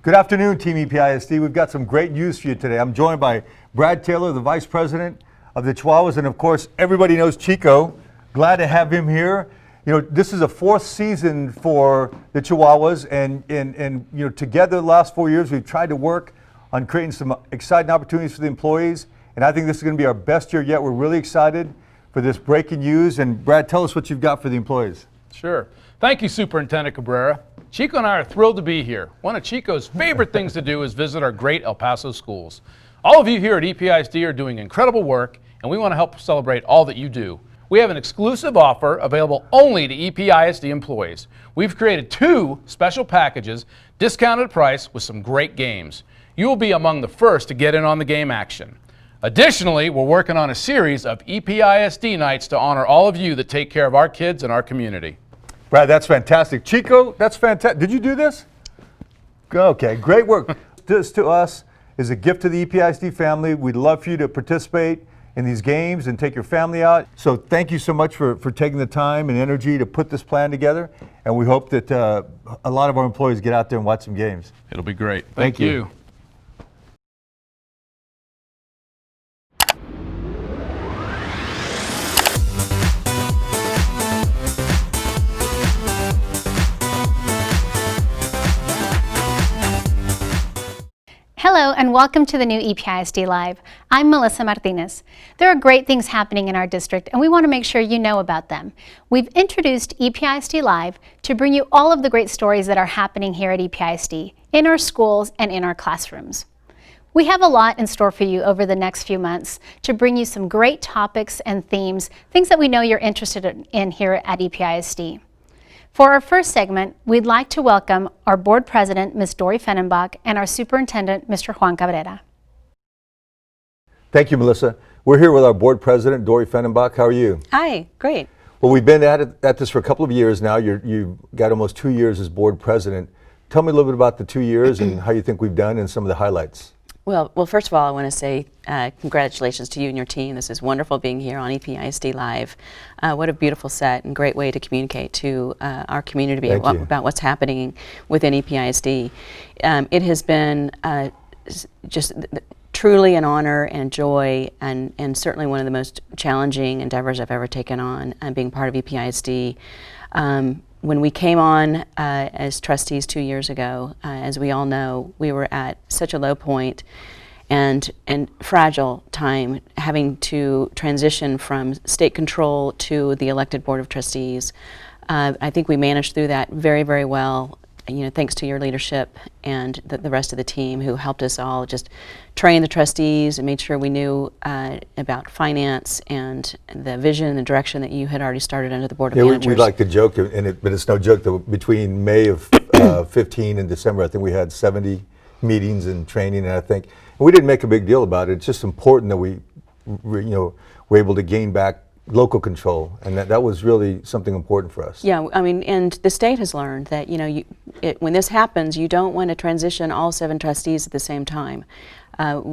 Good afternoon, Team EPISD. We've got some great news for you today. I'm joined by Brad Taylor, the Vice President of the Chihuahuas, and of course, everybody knows Chico. Glad to have him here. You know, this is a fourth season for the Chihuahuas, and you know, together the last 4 years, we've tried to work on creating some exciting opportunities for the employees, and I think this is going to be our best year yet. We're really excited for this breaking news, and Brad, tell us what you've got for the employees. Sure. Thank you, Superintendent Cabrera. Chico and I are thrilled to be here. One of Chico's favorite things to do is visit our great El Paso schools. All of you here at EPISD are doing incredible work, and we want to help celebrate all that you do. We have an exclusive offer available only to EPISD employees. We've created 2 special packages, discounted price with some great games. You will be among the first to get in on the game action. Additionally, we're working on a series of EPISD nights to honor all of you that take care of our kids and our community. Brad, that's fantastic. Chico, that's fantastic. Did you do this? Okay, great work. This to us is a gift to the EPISD family. We'd love for you to participate in these games and take your family out. So thank you so much for taking the time and energy to put this plan together. And we hope that a lot of our employees get out there and watch some games. It'll be great. Thank you. Hello and welcome to the new EPISD Live. I'm Melissa Martinez. There are great things happening in our district and we want to make sure you know about them. We've introduced EPISD Live to bring you all of the great stories that are happening here at EPISD, in our schools and in our classrooms. We have a lot in store for you over the next few months to bring you some great topics and themes, things that we know you're interested in here at EPISD. For our first segment, we'd like to welcome our Board President, Ms. Dory Fennenbach, and our Superintendent, Mr. Juan Cabrera. Thank you, Melissa. We're here with our Board President, Dory Fennenbach. How are you? Hi, great. Well, we've been at this for a couple of years now. You've got almost 2 years as Board President. Tell me a little bit about the 2 years and how you think we've done and some of the highlights. Well, first of all, I want to say congratulations to you and your team. This is wonderful being here on EPISD Live. What a beautiful set and great way to communicate to our community about what's happening within EPISD. It has been just truly an honor and joy and certainly one of the most challenging endeavors I've ever taken on being part of EPISD. When we came on as trustees 2 years ago, as we all know, we were at such a low point and fragile time, having to transition from state control to the elected Board of Trustees. I think we managed through that very, very well, you know, thanks to your leadership and the rest of the team who helped us all just train the trustees and made sure we knew about finance and the vision and the direction that you had already started under the Board of Managers. We like to joke, but it's no joke that between May of 15 and December, I think we had 70 meetings and training, and I think we didn't make a big deal about it. It's just important that we were able to gain back local control, and that was really something important for us. Yeah, I mean, and the state has learned that, you know, when this happens, you don't want to transition all 7 trustees at the same time.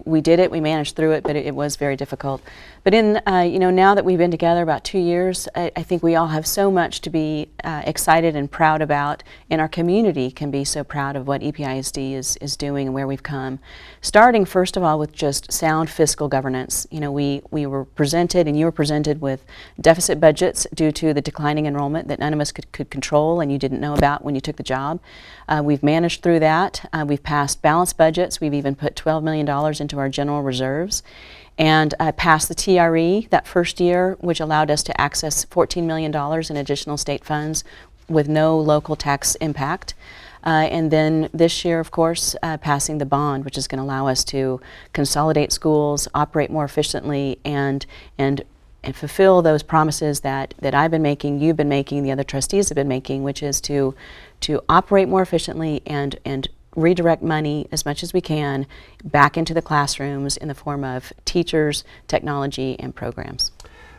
We did it, we managed through it, but it was very difficult. But you know, now that we've been together about 2 years, I think we all have so much to be excited and proud about, and our community can be so proud of what EPISD is doing and where we've come. Starting first of all with just sound fiscal governance. You know, we were presented and you were presented with deficit budgets due to the declining enrollment that none of us could control and you didn't know about when you took the job. We've managed through that. We've passed balanced budgets. We've even put $12 million into our general reserves, and passed the TRE that first year, which allowed us to access $14 million in additional state funds with no local tax impact. And then this year, of course, passing the bond, which is going to allow us to consolidate schools, operate more efficiently, and fulfill those promises that I've been making, you've been making, the other trustees have been making, which is to operate more efficiently and redirect money as much as we can back into the classrooms in the form of teachers, technology, and programs.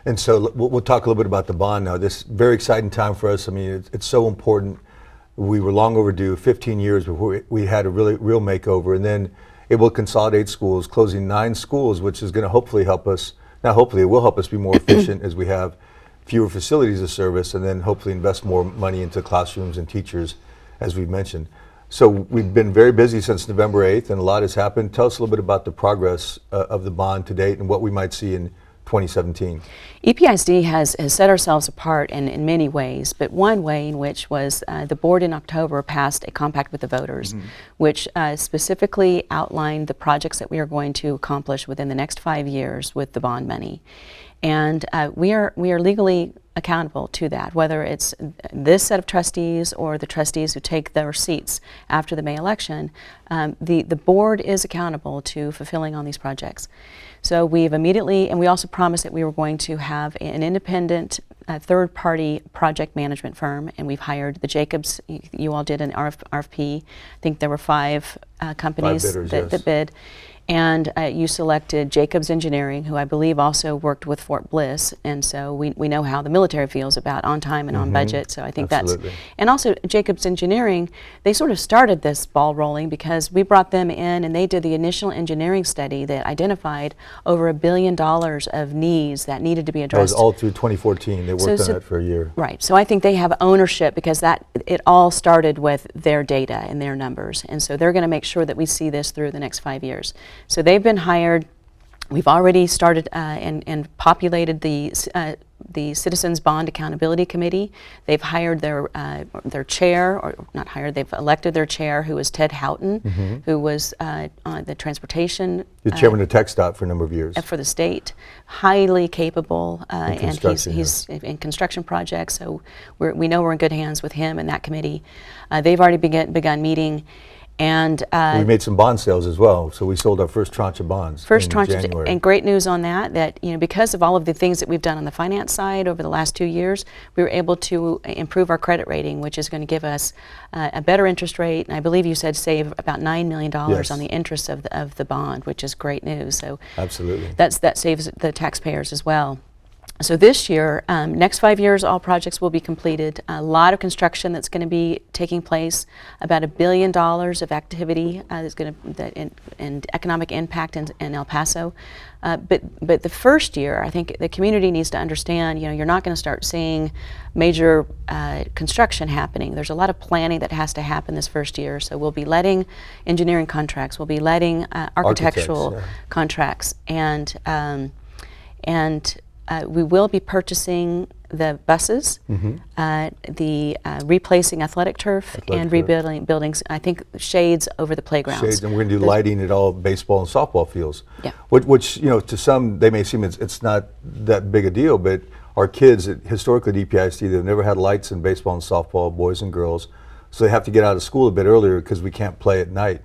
And so we'll talk a little bit about the bond now. This is a very exciting time for us. I mean, it's so important. We were long overdue, 15 years before we had a real makeover, and then it will consolidate schools, closing 9 schools, which is going to hopefully help us. Not hopefully, it will help us be more efficient as we have fewer facilities of service, and then hopefully invest more money into classrooms and teachers, as we've mentioned. So we've been very busy since November 8th, and a lot has happened. Tell us a little bit about the progress of the bond to date and what we might see in 2017. EPISD has set ourselves apart in many ways, but one way in which was the board in October passed a compact with the voters, which specifically outlined the projects that we are going to accomplish within the next 5 years with the bond money. And we are legally accountable to that, whether it's this set of trustees or the trustees who take their seats after the May election. The board is accountable to fulfilling on these projects. So we've immediately, and we also promised that we were going to have an independent third-party project management firm, and we've hired the Jacobs. You all did an RFP. I think there were five companies bidders, that yes. bid. And you selected Jacobs Engineering, who I believe also worked with Fort Bliss, and so we know how the military feels about on time and on budget, so I think Absolutely. that's... And also Jacobs Engineering, they sort of started this ball rolling because we brought them in and they did the initial engineering study that identified over $1 billion of needs that needed to be That was addressed. all through 2014. They worked on that for a year. Right, so I think they have ownership because it all started with their data and their numbers, and so they're going to make sure that we see this through the next 5 years. So they've been hired. We've already started and populated the Citizens Bond Accountability Committee. They've hired their chair, or not hired, they've elected their chair, who is Ted Houghton, who was on the transportation. The chairman of TxDOT for a number of years. For the state, highly capable, and construction, he's in construction projects, so we know we're in good hands with him and that committee. They've already begun meeting. And we made some bond sales as well, so we sold our first tranche of bonds in January. And great news on that because of all of the things that we've done on the finance side over the last 2 years, we were able to improve our credit rating, which is going to give us a better interest rate, and I believe you said save about $9 million Yes. on the interest of the bond, which is great news. So Absolutely. that saves the taxpayers as well. So this year, next 5 years, all projects will be completed. A lot of construction that's going to be taking place. About $1 billion of activity that's going to and economic impact in El Paso. But the first year, I think the community needs to understand. You're not going to start seeing major construction happening. There's a lot of planning that has to happen this first year. So we'll be letting engineering contracts. We'll be letting architectural contracts and we will be purchasing the buses, replacing athletic turf, and rebuilding buildings. I think shades over the playgrounds. Shades, and we're going to do lighting at all baseball and softball fields. Yeah. Which to some they may seem it's not that big a deal, but our kids historically at EPISD, they've never had lights in baseball and softball, boys and girls, so they have to get out of school a bit earlier because we can't play at night,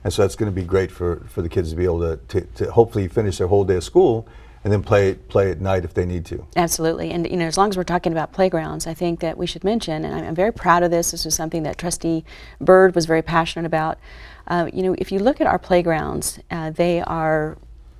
and so that's going to be great for the kids to be able to hopefully finish their whole day of school and then play at night if they need to. Absolutely, and as long as we're talking about playgrounds, I think that we should mention, and I'm very proud of this. This was something that Trustee Byrd was very passionate about. If you look at our playgrounds, they are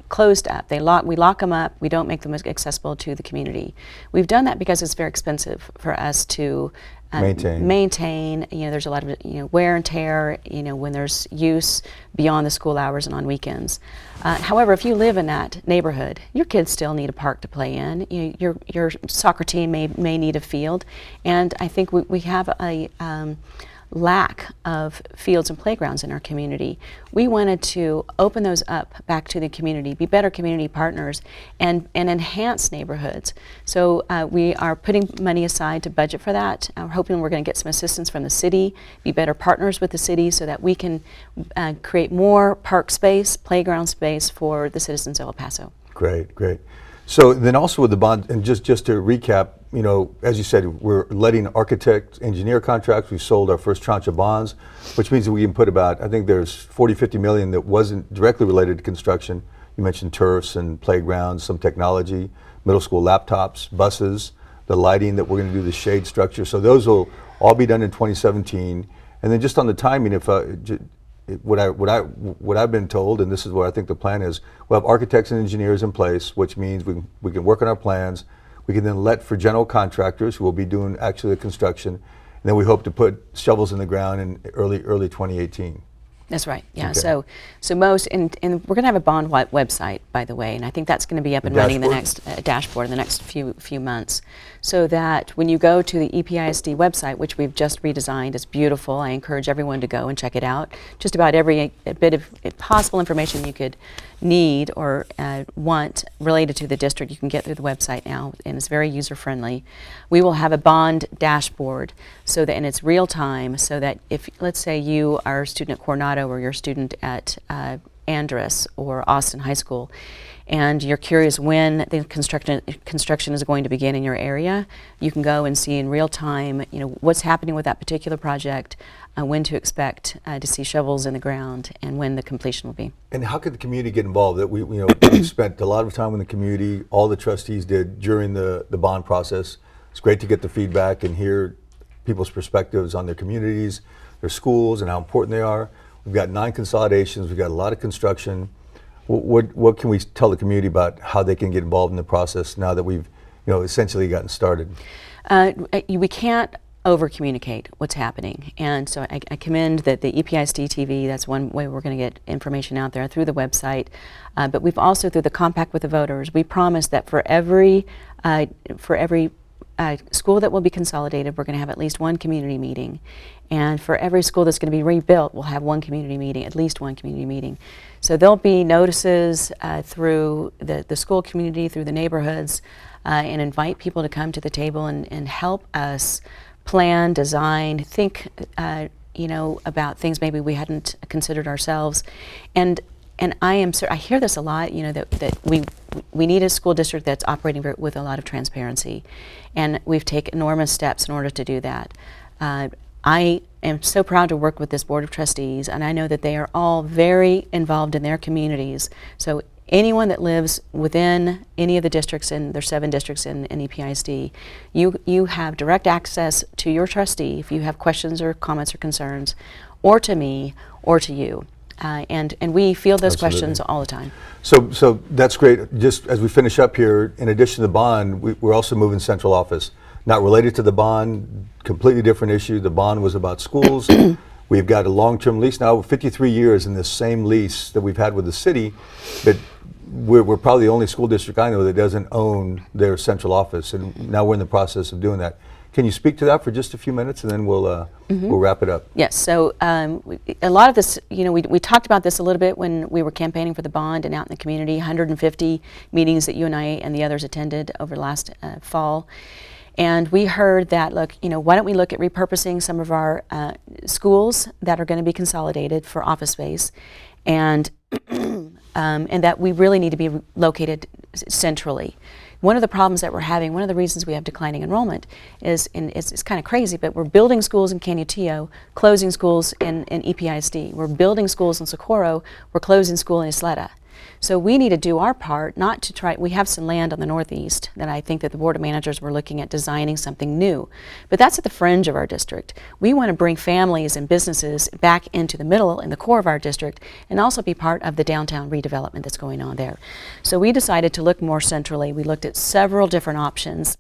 closed up. We lock them up. We don't make them accessible to the community. We've done that because it's very expensive for us to maintain. There's a lot of wear and tear. When there's use beyond the school hours and on weekends. However, if you live in that neighborhood, your kids still need a park to play in. Your soccer team may need a field, and I think we have a lack of fields and playgrounds in our community. We wanted to open those up back to the community, be better community partners, and enhance neighborhoods. So we are putting money aside to budget for that. We're hoping we're going to get some assistance from the city, be better partners with the city so that we can create more park space, playground space for the citizens of El Paso. Great, great. So then also with the bond, and just to recap, as you said, we're letting architect, engineer contracts. We've sold our first tranche of bonds, which means that we can put about, I think there's 50 million that wasn't directly related to construction. You mentioned turfs and playgrounds, some technology, middle school laptops, buses, the lighting that we're going to do, the shade structure. So those will all be done in 2017. And then just on the timing, what I've been told, and this is what I think the plan is, we'll have architects and engineers in place, which means we can work on our plans. We can then let for general contractors who will be doing actually the construction, and then we hope to put shovels in the ground in early 2018. That's right. Yeah. Okay. So most, and we're going to have a bond website, by the way, and I think that's going to be up and running in the next dashboard in the next few months, so that when you go to the EPISD website, which we've just redesigned, it's beautiful. I encourage everyone to go and check it out. Just about every bit of possible information you could need or want related to the district, you can get through the website now, and it's very user friendly. We will have a bond dashboard, so that, and it's real time, so that if, let's say, you are a student at Coronado or you're a student at Andress or Austin High School, and you're curious when the construction is going to begin in your area, you can go and see in real time, what's happening with that particular project, when to expect to see shovels in the ground, and when the completion will be. And how could the community get involved? That we spent a lot of time in the community. All the trustees did during the bond process. It's great to get the feedback and hear people's perspectives on their communities, their schools, and how important they are. We've got 9 consolidations. We've got a lot of construction. What can we tell the community about how they can get involved in the process now that we've essentially gotten started? We can't over communicate what's happening, and so I commend that the EPISD TV, that's one way we're going to get information out there through the website, but we've also, through the compact with the voters, we promise that for every school that will be consolidated, we're going to have at least one community meeting, and for every school that's going to be rebuilt, we'll have one community meeting, at least one community meeting. So there'll be notices through the school community, through the neighborhoods, and invite people to come to the table and help us plan, design, think, about things maybe we hadn't considered ourselves. And I hear this a lot, that we need a school district that's operating with a lot of transparency, and we've taken enormous steps in order to do that. I am so proud to work with this Board of Trustees, and I know that they are all very involved in their communities. So anyone that lives within any of the districts, and there's 7 districts in EPISD, you have direct access to your trustee if you have questions or comments or concerns, or to me, or to you. And we field those questions all the time. So that's great. Just as we finish up here, in addition to the bond, we're also moving central office. Not related to the bond, completely different issue. The bond was about schools. We've got a long-term lease now, 53 years in this same lease that we've had with the city, but we're probably the only school district I know that doesn't own their central office, and now we're in the process of doing that. Can you speak to that for just a few minutes, and then we'll wrap it up? Yes. So a lot of this, we talked about this a little bit when we were campaigning for the bond and out in the community. 150 meetings that you and I and the others attended over last fall. And we heard that, look, why don't we look at repurposing some of our schools that are going to be consolidated for office space, and that we really need to be located centrally. One of the problems that we're having, one of the reasons we have declining enrollment is, and it's kind of crazy, but we're building schools in Canutillo, closing schools in EPISD. We're building schools in Socorro, we're closing school in Isleta. So we need to do our part, not to try, we have some land on the northeast that I think that the Board of Managers were looking at designing something new. But that's at the fringe of our district. We want to bring families and businesses back into the middle and the core of our district, and also be part of the downtown redevelopment that's going on there. So we decided to look more centrally. We looked at several different options.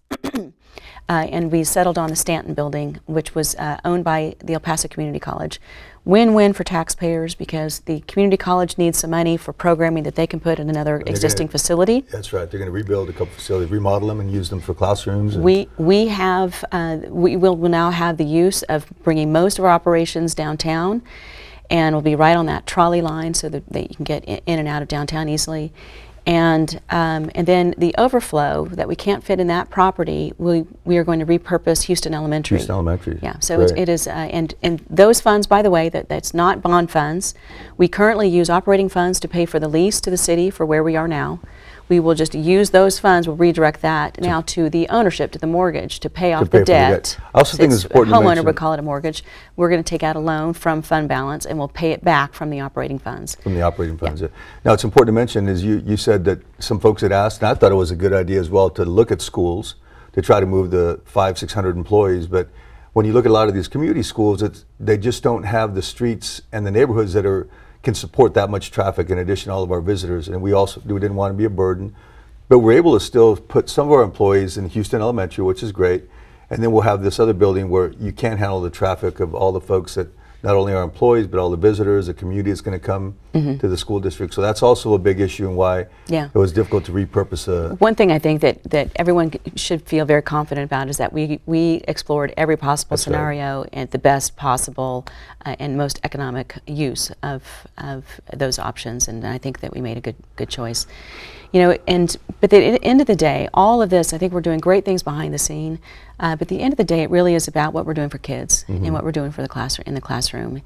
And we settled on the Stanton building, which was owned by the El Paso Community College. Win-win for taxpayers, because the community college needs some money for programming that they can put in another existing facility. That's right. They're going to rebuild a couple facilities, remodel them, and use them for classrooms. We will now have the use of bringing most of our operations downtown, and we'll be right on that trolley line so that you can get in and out of downtown easily. And then the overflow that we can't fit in that property, we are going to repurpose Houston Elementary. Houston Elementary. Yeah, so it is, and those funds, by the way, that's not bond funds. We currently use operating funds to pay for the lease to the city for where we are now. We will just use those funds, we'll redirect that now to the ownership, to the mortgage, to pay off the debt. I also think it's important to mention, homeowner would call it a mortgage. We're going to take out a loan from fund balance, and we'll pay it back from the operating funds. From the operating funds, yeah. Now, it's important to mention, is you said that some folks had asked, and I thought it was a good idea as well, to look at schools to try to move the 500-600 employees, but when you look at a lot of these community schools, they just don't have the streets and the neighborhoods that can support that much traffic, in addition to all of our visitors, and we didn't want to be a burden, but we're able to still put some of our employees in Houston Elementary, which is great, and then we'll have this other building where you can't handle the traffic of all the folks that not only our employees, but all the visitors, the community is going to come to the school district. So that's also a big issue and why Yeah. it was difficult to repurpose One thing I think that everyone should feel very confident about is that we explored every possible That's right. scenario and the best possible and most economic use of those options, and I think that we made a good choice. You know, but at the end of the day, all of this, I think we're doing great things behind the scene, but at the end of the day, it really is about what we're doing for kids and what we're doing for the classroom.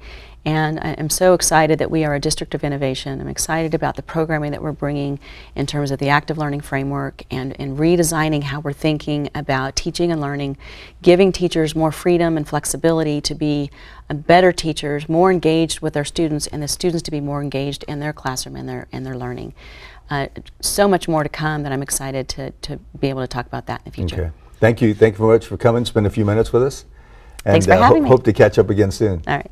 And I'm so excited that we are a district of innovation. I'm excited about the programming that we're bringing in terms of the active learning framework and redesigning how we're thinking about teaching and learning, giving teachers more freedom and flexibility to be better teachers, more engaged with their students, and the students to be more engaged in their classroom and their learning. So much more to come that I'm excited to be able to talk about that in the future. Okay. Thank you very much for coming, spend a few minutes with us. Thanks for having me. Hope to catch up again soon. All right.